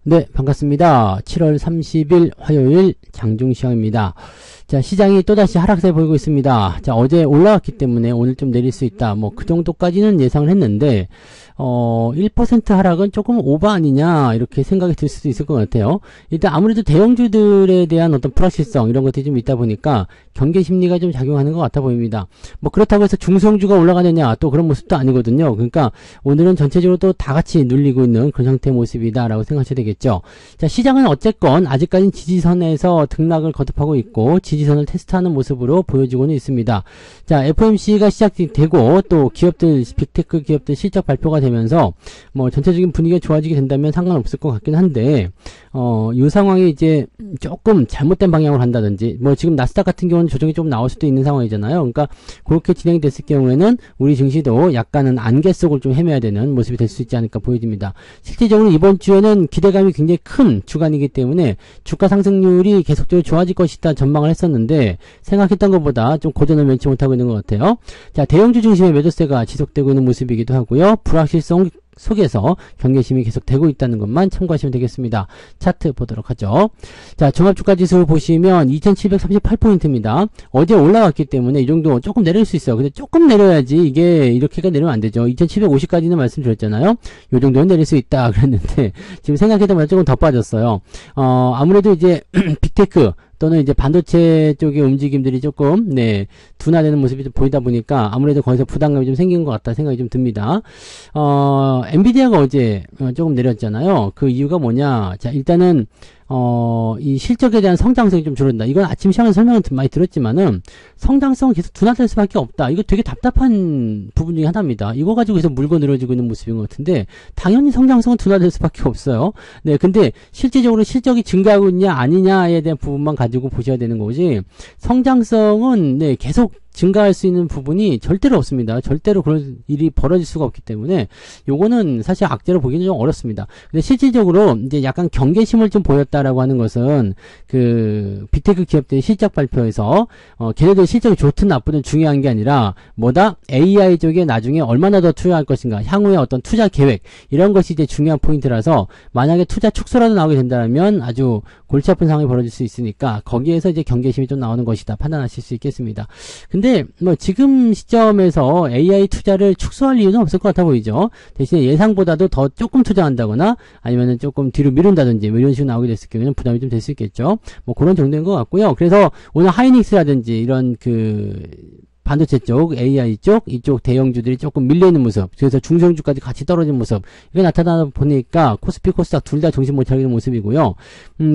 네, 반갑습니다. 7월 30일 화요일 장중시황입니다. 자, 시장이 또다시 하락세 보이고 있습니다. 자, 어제 올라왔기 때문에 오늘 좀 내릴 수 있다. 뭐, 그 정도까지는 예상을 했는데, 1% 하락은 조금 오버 아니냐, 이렇게 생각이 들 수도 있을 것 같아요. 일단 아무래도 대형주들에 대한 어떤 불확실성, 이런 것들이 좀 있다 보니까 경계 심리가 좀 작용하는 것 같아 보입니다. 뭐, 그렇다고 해서 중소형주가 올라가느냐, 또 그런 모습도 아니거든요. 그러니까 오늘은 전체적으로 또 다 같이 눌리고 있는 그런 형태의 모습이다라고 생각하셔야 되겠죠. 자, 시장은 어쨌건 아직까지는 지지선에서 등락을 거듭하고 있고, 지지선을 테스트하는 모습으로 보여지고는 있습니다. 자, FOMC가 시작되고 또 기업들, 빅테크 기업들 실적 발표가 되면서 뭐 전체적인 분위기가 좋아지게 된다면 상관없을 것 같긴 한데, 이 상황이 이제 조금 잘못된 방향으로 한다든지, 뭐 지금 나스닥 같은 경우는 조정이 좀 나올 수도 있는 상황이잖아요. 그러니까 그렇게 진행이 됐을 경우에는 우리 증시도 약간은 안개 속을 좀 헤매야 되는 모습이 될 수 있지 않을까 보여집니다. 실질적으로 이번 주에는 기대감이 굉장히 큰 주간이기 때문에 주가 상승률이 계속적으로 좋아질 것이다 전망을 했었는데, 생각했던 것보다 좀 고전을 면치 못하고 있는 것 같아요. 자, 대형주 중심의 매도세가 지속되고 있는 모습이기도 하고요. 불확실성 속에서 경계심이 계속 되고 있다는 것만 참고하시면 되겠습니다. 차트 보도록 하죠. 자, 종합주가지수 보시면 2738포인트입니다. 어제 올라왔기 때문에 이 정도 조금 내릴 수 있어요. 근데 조금 내려야지, 이게 이렇게가 내리면 안 되죠. 2750까지는 말씀드렸잖아요. 요 정도는 내릴 수 있다 그랬는데 지금 생각해보면 조금 더 빠졌어요. 아무래도 이제 빅테크 또는 이제 반도체 쪽의 움직임들이 조금, 둔화되는 모습이 좀 보이다 보니까 아무래도 거기서 부담감이 좀 생긴 것 같다 생각이 좀 듭니다. 엔비디아가 어제 조금 내렸잖아요. 그 이유가 뭐냐. 자, 일단은, 이 실적에 대한 성장성이 좀 줄어든다. 이건 아침 시간에 설명을 많이 들었지만은, 성장성은 계속 둔화될 수밖에 없다. 이거 되게 답답한 부분 중에 하나입니다. 이거 가지고 계속 물고 늘어지고 있는 모습인 것 같은데, 당연히 성장성은 둔화될 수밖에 없어요. 네, 근데 실질적으로 실적이 증가하고 있냐, 아니냐에 대한 부분만 가지고 보셔야 되는 거지, 성장성은, 계속 증가할 수 있는 부분이 절대로 없습니다. 절대로 그런 일이 벌어질 수가 없기 때문에 요거는 사실 악재로 보기는 좀 어렵습니다. 근데 실질적으로 이제 약간 경계심을 좀 보였다라고 하는 것은 그 빅테크 기업들의 실적 발표에서 걔네들 실적이 좋든 나쁘든 중요한 게 아니라 뭐다? AI 쪽에 나중에 얼마나 더 투자할 것인가, 향후에 어떤 투자 계획, 이런 것이 이제 중요한 포인트라서 만약에 투자 축소라도 나오게 된다면 아주 골치 아픈 상황이 벌어질 수 있으니까 거기에서 이제 경계심이 좀 나오는 것이다 판단하실 수 있겠습니다. 근데 뭐 지금 시점에서 AI 투자를 축소할 이유는 없을 것 같아 보이죠. 대신에 예상보다도 더 조금 투자한다거나 아니면은 조금 뒤로 미룬다든지 뭐 이런 식으로 나오게 됐을 경우에는 부담이 좀 될 수 있겠죠. 뭐 그런 정도인 것 같고요. 그래서 오늘 하이닉스라든지 이런 그 반도체 쪽, AI 쪽, 이쪽 대형주들이 조금 밀려있는 모습, 그래서 중소형주까지 같이 떨어진 모습, 이게 나타나다 보니까 코스피, 코스닥 둘 다 정신 못 차리는 모습이고요.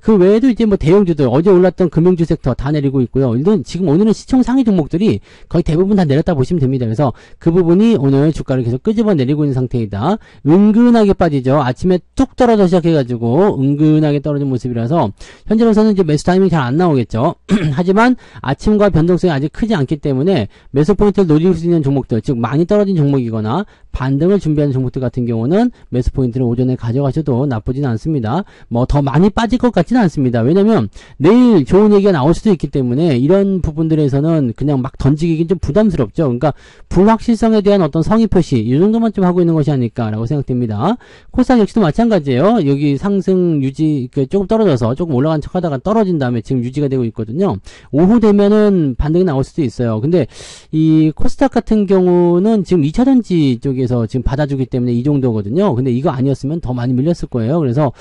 그 외에도 이제 뭐 대형주들, 어제 올랐던 금융주 섹터 다 내리고 있고요. 지금 오늘은 시총 상위 종목들이 거의 대부분 다 내렸다 보시면 됩니다. 그래서 그 부분이 오늘 주가를 계속 끄집어 내리고 있는 상태이다. 은근하게 빠지죠. 아침에 뚝 떨어져 시작해가지고 은근하게 떨어진 모습이라서 현재로서는 이제 매수 타이밍이 잘 안 나오겠죠. 하지만 아침과 변동성이 아직 크지 않기 때문에 매수 포인트를 노릴 수 있는 종목들, 즉 많이 떨어진 종목이거나 반등을 준비하는 종목들 같은 경우는 매수 포인트를 오전에 가져가셔도 나쁘진 않습니다. 뭐 더 많이 빠질 것 같지는 않습니다. 왜냐면 내일 좋은 얘기가 나올 수도 있기 때문에 이런 부분들에서는 그냥 막 던지기는 좀 부담스럽죠. 그러니까 불확실성에 대한 어떤 성의 표시, 이 정도만 좀 하고 있는 것이 아닐까라고 생각됩니다. 코스닥 역시도 마찬가지예요. 여기 상승 유지, 조금 떨어져서 조금 올라간 척 하다가 떨어진 다음에 지금 유지가 되고 있거든요. 오후 되면은 반등이 나올 수도 있어요. 근데 이 코스닥 같은 경우는 지금 2차전지 쪽에서 지금 받아주기 때문에 이 정도거든요. 근데 이거 아니었으면 더 많이 밀렸을 거예요. 그래서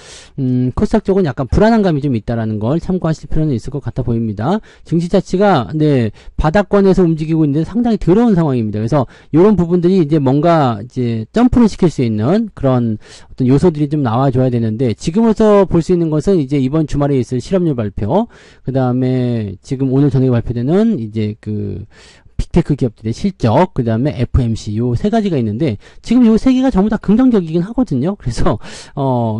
코스닥 쪽은 약간 불안한 감이 좀 있다라는 걸 참고하실 필요는 있을 것 같아 보입니다. 증시 자체가 바닥권에서 움직이고 있는데 상당히 더러운 상황입니다. 그래서 이런 부분들이 이제 뭔가 이제 점프를 시킬 수 있는 그런 어떤 요소들이 좀 나와줘야 되는데, 지금부터 볼 수 있는 것은 이제 이번 주말에 있을 실업률 발표, 그 다음에 지금 오늘 저녁에 발표되는 이제 그 빅테크 기업들의 실적, 그 다음에 FOMC, 요 세 가지가 있는데, 지금 요 세 개가 전부 다 긍정적이긴 하거든요. 그래서,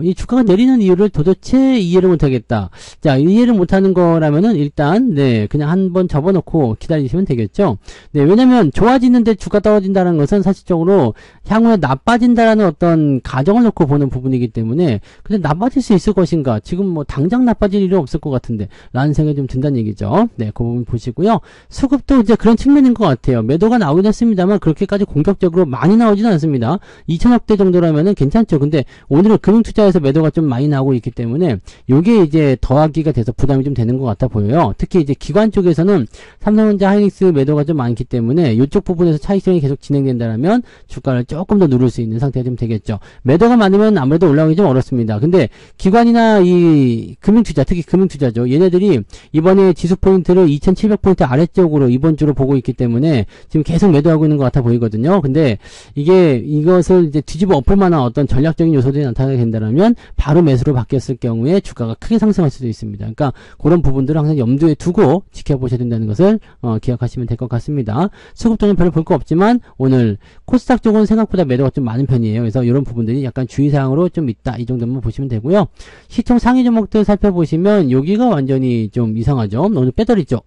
이 주가가 내리는 이유를 도대체 이해를 못하겠다. 자, 이해를 못하는 거라면은 일단, 그냥 한번 접어놓고 기다리시면 되겠죠. 왜냐면 좋아지는데 주가 떨어진다는 것은 사실적으로 향후에 나빠진다라는 어떤 가정을 놓고 보는 부분이기 때문에, 근데 나빠질 수 있을 것인가? 지금 뭐 당장 나빠질 일은 없을 것 같은데, 라는 생각이 좀 든다는 얘기죠. 그 부분 보시고요. 수급도 이제 그런 측면인 것 것 같아요. 매도가 나오긴 했습니다만 그렇게까지 공격적으로 많이 나오지는 않습니다. 2천억대 정도라면은 괜찮죠. 근데 오늘은 금융투자에서 매도가 좀 많이 나오고 있기 때문에 요게 이제 더하기가 돼서 부담이 좀 되는 것 같아 보여요. 특히 이제 기관 쪽에서는 삼성전자, 하이닉스 매도가 좀 많기 때문에 이쪽 부분에서 차익 실현이 계속 진행된다면 주가를 조금 더 누를 수 있는 상태가 좀 되겠죠. 매도가 많으면 아무래도 올라오기 좀 어렵습니다. 근데 기관이나 이 금융투자, 특히 금융투자죠. 얘네들이 이번에 지수 포인트를 2700포인트 아래쪽으로 이번 주로 보고 있기 때문에 지금 계속 매도하고 있는 것 같아 보이거든요. 근데 이것을 이제 뒤집어 엎을 만한 어떤 전략적인 요소들이 나타나게 된다면 바로 매수로 바뀌었을 경우에 주가가 크게 상승할 수도 있습니다. 그러니까 그런 부분들을 항상 염두에 두고 지켜보셔야 된다는 것을 기억하시면 될 것 같습니다. 수급도는 별로 볼 거 없지만 오늘 코스닥 쪽은 생각보다 매도가 좀 많은 편이에요. 그래서 이런 부분들이 약간 주의사항으로 좀 있다. 이 정도만 보시면 되고요. 시총 상위 종목들 살펴보시면 여기가 완전히 좀 이상하죠. 오늘 배터리 쪽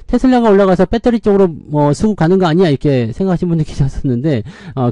테슬라가 올라가서 배터리 쪽으로 뭐 수급 가는 거 아니야 이렇게 생각하시는 분들 계셨었는데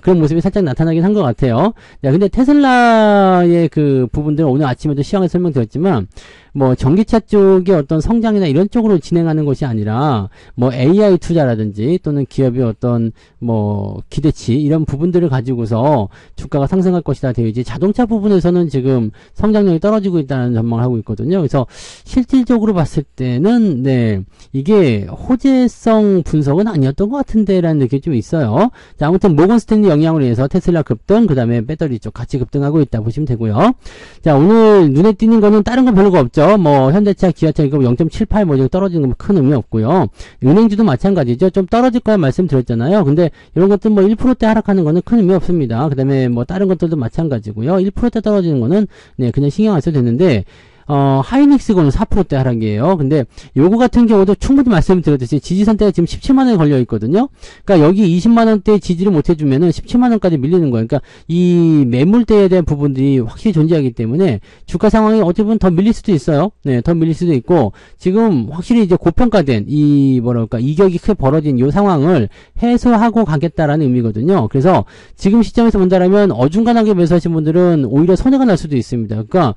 그런 모습이 살짝 나타나긴 한 것 같아요. 야, 근데 테슬라의 그 부분들은 오늘 아침에도 시황에 설명드렸지만 뭐 전기차 쪽의 어떤 성장이나 이런 쪽으로 진행하는 것이 아니라 뭐 AI 투자라든지 또는 기업의 어떤 뭐 기대치 이런 부분들을 가지고서 주가가 상승할 것이다 되어있지 자동차 부분에서는 지금 성장력이 떨어지고 있다는 전망을 하고 있거든요. 그래서 실질적으로 봤을 때는 네 이게 호재성 분석은 아니었던 것 같은데라는 느낌이 좀 있어요. 자, 아무튼 모건 스탠리 영향으로 인해서 테슬라 급등 그 다음에 배터리 쪽 같이 급등하고 있다 보시면 되고요. 자, 오늘 눈에 띄는 거는 다른 건 별로가 없죠. 뭐 현대차, 기아차 이거 0.78 뭐 떨어지는 건 큰 의미 없고요. 은행주도 마찬가지죠. 좀 떨어질 거야 말씀드렸잖아요. 근데 이런 것들 뭐 1%대 하락하는 거는 큰 의미 없습니다. 그 다음에 뭐 다른 것들도 마찬가지고요. 1%대 떨어지는 거는 네 그냥 신경 안 써도 되는데 하이닉스는 4%대 하락이에요. 근데 요거 같은 경우도 충분히 말씀드렸듯이 지지선대가 지금 17만원에 걸려 있거든요. 그러니까 여기 20만원대 지지를 못 해주면은 17만원까지 밀리는 거예요. 그러니까 이 매물대에 대한 부분들이 확실히 존재하기 때문에 주가 상황이 어떻게 보면 더 밀릴 수도 있어요. 네, 더 밀릴 수도 있고 지금 확실히 이제 고평가된 이 뭐랄까 이격이 크게 벌어진 요 상황을 해소하고 가겠다라는 의미거든요. 그래서 지금 시점에서 본다라면 어중간하게 매수하신 분들은 오히려 손해가 날 수도 있습니다. 그러니까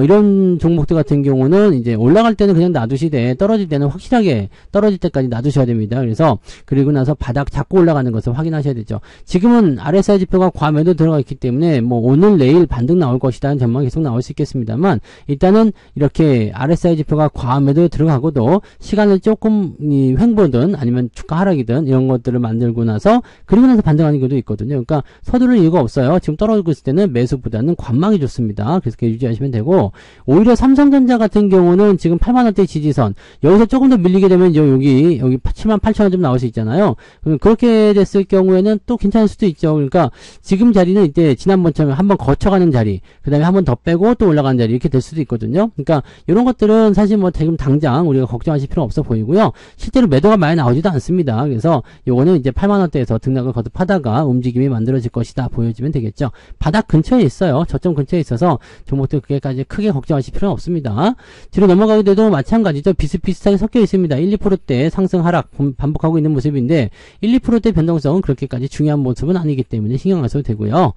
이런 종목들 같은 경우는 이제 올라갈 때는 그냥 놔두시되 떨어질 때는 확실하게 떨어질 때까지 놔두셔야 됩니다. 그래서 그리고 나서 바닥 잡고 올라가는 것을 확인하셔야 되죠. 지금은 RSI 지표가 과매도 들어가 있기 때문에 뭐 오늘 내일 반등 나올 것이라는 전망이 계속 나올 수 있겠습니다만 일단은 이렇게 RSI 지표가 과매도 들어가고도 시간을 조금 횡보든 아니면 주가 하락이든 이런 것들을 만들고 나서 그리고 나서 반등하는 경우도 있거든요. 그러니까 서두를 이유가 없어요. 지금 떨어지고 있을 때는 매수보다는 관망이 좋습니다. 그래서 이렇게 유지하시면 되고 오히려 삼성전자 같은 경우는 지금 8만원대 지지선 여기서 조금 더 밀리게 되면 여기 78,000원 좀 나올 수 있잖아요. 그렇게 됐을 경우에는 또 괜찮을 수도 있죠. 그러니까 지금 자리는 이때 지난번처럼 한번 거쳐가는 자리 그 다음에 한번 더 빼고 또 올라가는 자리 이렇게 될 수도 있거든요. 그러니까 이런 것들은 사실 뭐 지금 당장 우리가 걱정하실 필요 없어 보이고요. 실제로 매도가 많이 나오지도 않습니다. 그래서 요거는 이제 8만원대에서 등락을 거듭하다가 움직임이 만들어질 것이다 보여지면 되겠죠. 바닥 근처에 있어요. 저점 근처에 있어서 종목들 그게까지 크게 걱정하실 필요는 없습니다. 뒤로 넘어가게 돼도 마찬가지죠. 비슷비슷하게 섞여 있습니다. 1, 2%대 상승 하락 반복하고 있는 모습인데 1, 2%대 변동성은 그렇게까지 중요한 모습은 아니기 때문에 신경 안 써도 되고요.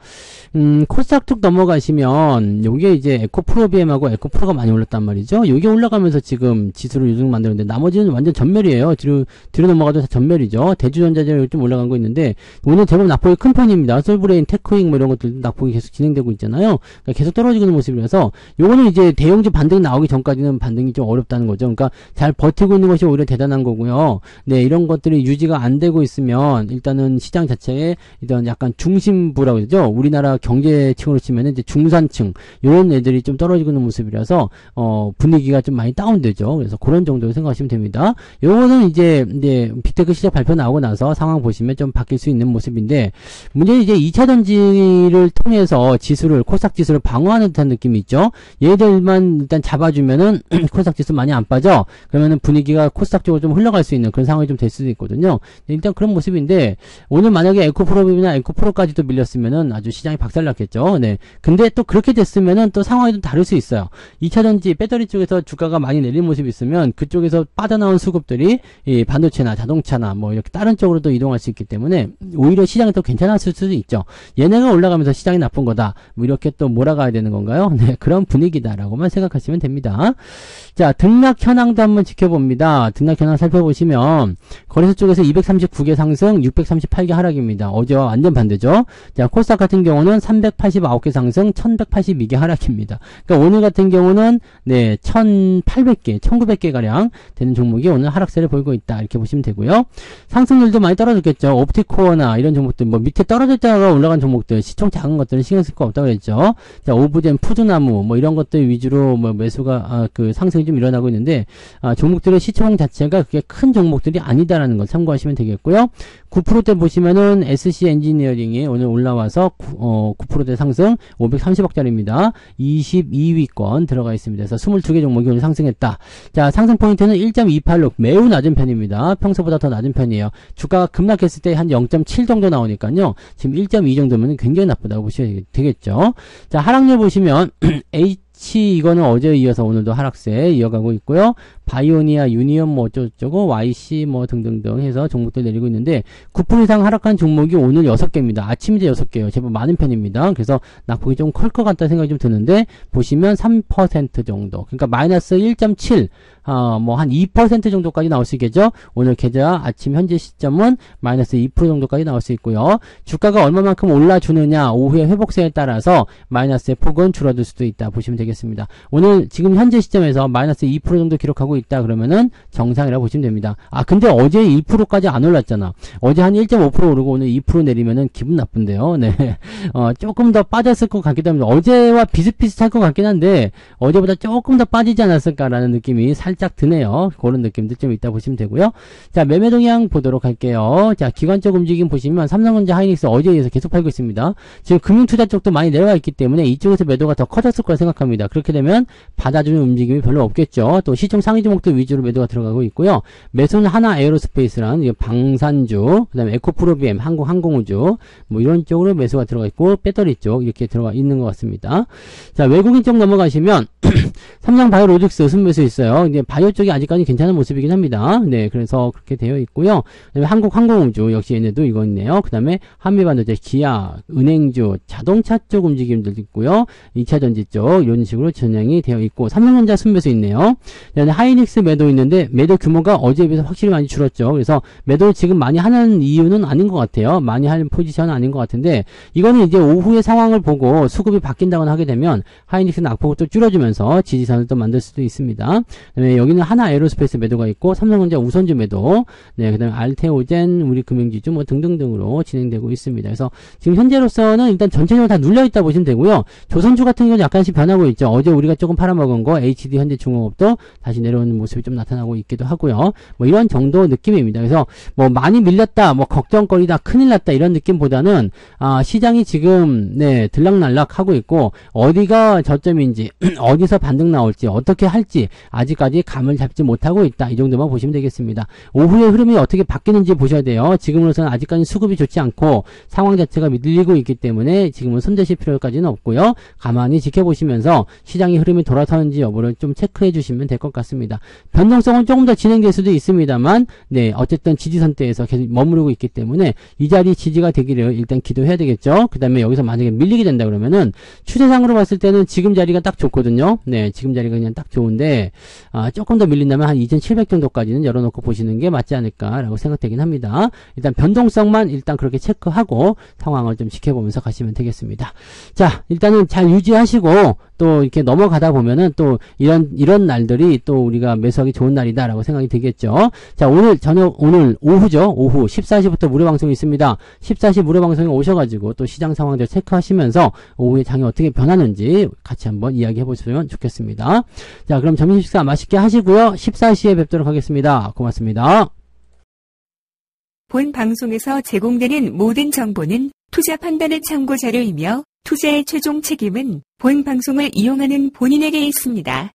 코스닥 쪽 넘어가시면 요게 이제 에코프로비엠하고 에코프로가 많이 올랐단 말이죠. 요게 올라가면서 지금 지수를 요즘 만드는데 나머지는 완전 전멸이에요. 뒤로 넘어가도 다 전멸이죠. 대주전자재는 좀 올라간 거 있는데 오늘 제법 낙폭이 큰 편입니다. 솔브레인, 테크윙 뭐 이런 것들도 낙폭이 계속 진행되고 있잖아요. 그러니까 계속 떨어지고 있는 모습이라서 요거는 이제 대형주 반등이 나오기 전까지는 반등이 좀 어렵다는 거죠. 그러니까 잘 버티고 있는 것이 오히려 대단한 거고요. 네, 이런 것들이 유지가 안 되고 있으면 일단은 시장 자체에 이런 약간 중심부라고 그러죠. 우리나라 경제층으로 치면은 이제 중산층 이런 애들이 좀 떨어지고 있는 모습이라서 분위기가 좀 많이 다운되죠. 그래서 그런 정도로 생각하시면 됩니다. 요거는 이제 빅테크 시작 발표 나오고 나서 상황 보시면 좀 바뀔 수 있는 모습인데 문제는 이제 2차 전지를 통해서 지수를 코스닥 지수를 방어하는 듯한 느낌이 있죠. 얘들만 일단 잡아주면은 코스닥 지수 많이 안 빠져. 그러면은 분위기가 코스닥 쪽으로 좀 흘러갈 수 있는 그런 상황이 좀 될 수도 있거든요. 일단 그런 모습인데 오늘 만약에 에코프로비나 에코프로까지도 밀렸으면은 아주 시장이 박살났겠죠. 네. 근데 또 그렇게 됐으면은 또 상황이 좀 다를 수 있어요. 2차전지 배터리 쪽에서 주가가 많이 내린 모습이 있으면 그쪽에서 빠져나온 수급들이 이 반도체나 자동차나 뭐 이렇게 다른 쪽으로 또 이동할 수 있기 때문에 오히려 시장이 더 괜찮았을 수도 있죠. 얘네가 올라가면서 시장이 나쁜 거다. 뭐 이렇게 또 몰아가야 되는 건가요? 네. 그런 분위기다라고만 생각하시면 됩니다. 자, 등락 현황도 한번 지켜봅니다. 등락 현황 살펴보시면 거래소 쪽에서 239개 상승, 638개 하락입니다. 어제와 완전 반대죠. 자, 코스닥 같은 경우는 389개 상승, 1182개 하락입니다. 그러니까 오늘 같은 경우는 네, 1800개, 1900개 가량 되는 종목이 오늘 하락세를 보이고 있다. 이렇게 보시면 되고요. 상승률도 많이 떨어졌겠죠. 옵티코어나 이런 종목들, 뭐 밑에 떨어졌다가 올라간 종목들, 시총 작은 것들은 신경 쓸 거 없다고 그랬죠. 자, 오브젠, 푸드나무, 뭐 이런 것들 위주로 뭐 매수가, 그 상승이 좀 일어나고 있는데, 종목들의 시총 자체가 그게 큰 종목들이 아니다라는 걸 참고하시면 되겠고요. 9%대 보시면은 SC 엔지니어링이 오늘 올라와서 9%대 상승 530억짜리입니다. 22위권 들어가 있습니다. 그래서 22개 종목이 오늘 상승했다. 자, 상승 포인트는 1.286 매우 낮은 편입니다. 평소보다 더 낮은 편이에요. 주가가 급락했을 때 한 0.7 정도 나오니까요. 지금 1.2 정도면 굉장히 나쁘다고 보셔야 되겠죠. 자, 하락률 보시면 이거는 어제에 이어서 오늘도 하락세 이어가고 있고요. 바이오니아, 유니언 뭐 어쩌고저쩌고, YC 뭐 등등등 해서 종목들 내리고 있는데 9% 이상 하락한 종목이 오늘 6개입니다. 아침이제 6개예요. 제법 많은 편입니다. 그래서 낙폭이 좀 클 것 같다는 생각이 좀 드는데 보시면 3% 정도. 그러니까 마이너스 1.7 뭐 한 2% 정도까지 나올 수 있겠죠. 오늘 계좌 아침 현재 시점은 마이너스 2% 정도까지 나올 수 있고요. 주가가 얼마만큼 올라주느냐 오후의 회복세에 따라서 마이너스의 폭은 줄어들 수도 있다 보시면 되겠습니다. 오늘 지금 현재 시점에서 마이너스 2% 정도 기록하고 있다 그러면은 정상이라고 보시면 됩니다. 근데 어제 1%까지 안 올랐잖아. 어제 한 1.5% 오르고 오늘 2% 내리면은 기분 나쁜데요. 네. 조금 더 빠졌을 것 같기도 합니다. 어제와 비슷비슷할 것 같긴 한데 어제보다 조금 더 빠지지 않았을까라는 느낌이 살짝 드네요. 그런 느낌도 좀 있다 보시면 되고요. 자, 매매 동향 보도록 할게요. 자, 기관적 움직임 보시면 삼성전자, 하이닉스 어제에 이어서 계속 팔고 있습니다. 지금 금융투자 쪽도 많이 내려가 있기 때문에 이쪽에서 매도가 더 커졌을 거라 생각합니다. 그렇게 되면 받아주는 움직임이 별로 없겠죠. 또 시총 상위 종목들 위주로 매도가 들어가고 있고요. 매수는 하나 에어로스페이스라는 방산주, 그 다음에 에코프로비엠, 한국항공우주 뭐 이런 쪽으로 매수가 들어가 있고 배터리 쪽 이렇게 들어가 있는 것 같습니다. 자, 외국인 쪽 넘어가시면 삼성바이오로직스 순매수 있어요. 이제 바이오 쪽이 아직까지 괜찮은 모습이긴 합니다. 네, 그래서 그렇게 되어 있고요. 그다음에 한국항공우주 역시 얘네도 이거 있네요. 그다음에 한미반도체, 기아, 은행주, 자동차 쪽 움직임들도 있고요. 2차전지 쪽 이런 식으로 전향이 되어 있고 삼성전자 순매수 있네요. 그다음에 하이닉스 매도 있는데 매도 규모가 어제에 비해서 확실히 많이 줄었죠. 그래서 매도를 지금 많이 하는 이유는 아닌 것 같아요. 많이 할 포지션은 아닌 것 같은데 이거는 이제 오후의 상황을 보고 수급이 바뀐다거나 하게 되면 하이닉스는 낙폭을 또 줄여주면서 지지선을 또 만들 수도 있습니다. 그다음에 여기는 하나 에어로스페이스 매도가 있고 삼성전자 우선주 매도, 네, 그다음에 알테오젠, 우리 금융지주 뭐 등등등으로 진행되고 있습니다. 그래서 지금 현재로서는 일단 전체적으로 다 눌려 있다 보시면 되고요. 조선주 같은 경우는 약간씩 변하고 있죠. 어제 우리가 조금 팔아먹은 거 HD 현대중공업도 다시 내려오는 모습이 좀 나타나고 있기도 하고요. 뭐 이런 정도 느낌입니다. 그래서 뭐 많이 밀렸다, 뭐 걱정거리다, 큰일 났다 이런 느낌보다는 시장이 지금 네 들락날락 하고 있고 어디가 저점인지 어디서 반등 나올지 어떻게 할지 아직까지 감을 잡지 못하고 있다. 이 정도만 보시면 되겠습니다. 오후의 흐름이 어떻게 바뀌는지 보셔야 돼요. 지금으로서는 아직까지 수급이 좋지 않고 상황 자체가 밀리고 있기 때문에 지금은 손대실 필요까지는 없고요. 가만히 지켜보시면서 시장의 흐름이 돌아서는지 여부를 좀 체크해 주시면 될 것 같습니다. 변동성은 조금 더 진행될 수도 있습니다만 네 어쨌든 지지선대에서 계속 머무르고 있기 때문에 이 자리 지지가 되기를 일단 기도해야 되겠죠. 그 다음에 여기서 만약에 밀리게 된다 그러면은 추세상으로 봤을 때는 지금 자리가 딱 좋거든요. 네, 지금 자리가 그냥 딱 좋은데 조금 더 밀린다면 한 2700 정도까지는 열어놓고 보시는 게 맞지 않을까라고 생각되긴 합니다. 일단 변동성만 일단 그렇게 체크하고 상황을 좀 지켜보면서 가시면 되겠습니다. 자, 일단은 잘 유지하시고 또 이렇게 넘어가다 보면은 또 이런 날들이 또 우리가 매수하기 좋은 날이다라고 생각이 되겠죠. 자, 오늘 오후죠. 오후 14시부터 무료 방송이 있습니다. 14시 무료 방송에 오셔가지고 또 시장 상황들 체크하시면서 오후에 장이 어떻게 변하는지 같이 한번 이야기해 보시면 좋겠습니다. 자, 그럼 점심 식사 맛있게 하시고요. 14시에 뵙도록 하겠습니다. 고맙습니다. 본 방송에서 제공되는 모든 정보는 투자 판단의 참고 자료이며 투자의 최종 책임은 본 방송을 이용하는 본인에게 있습니다.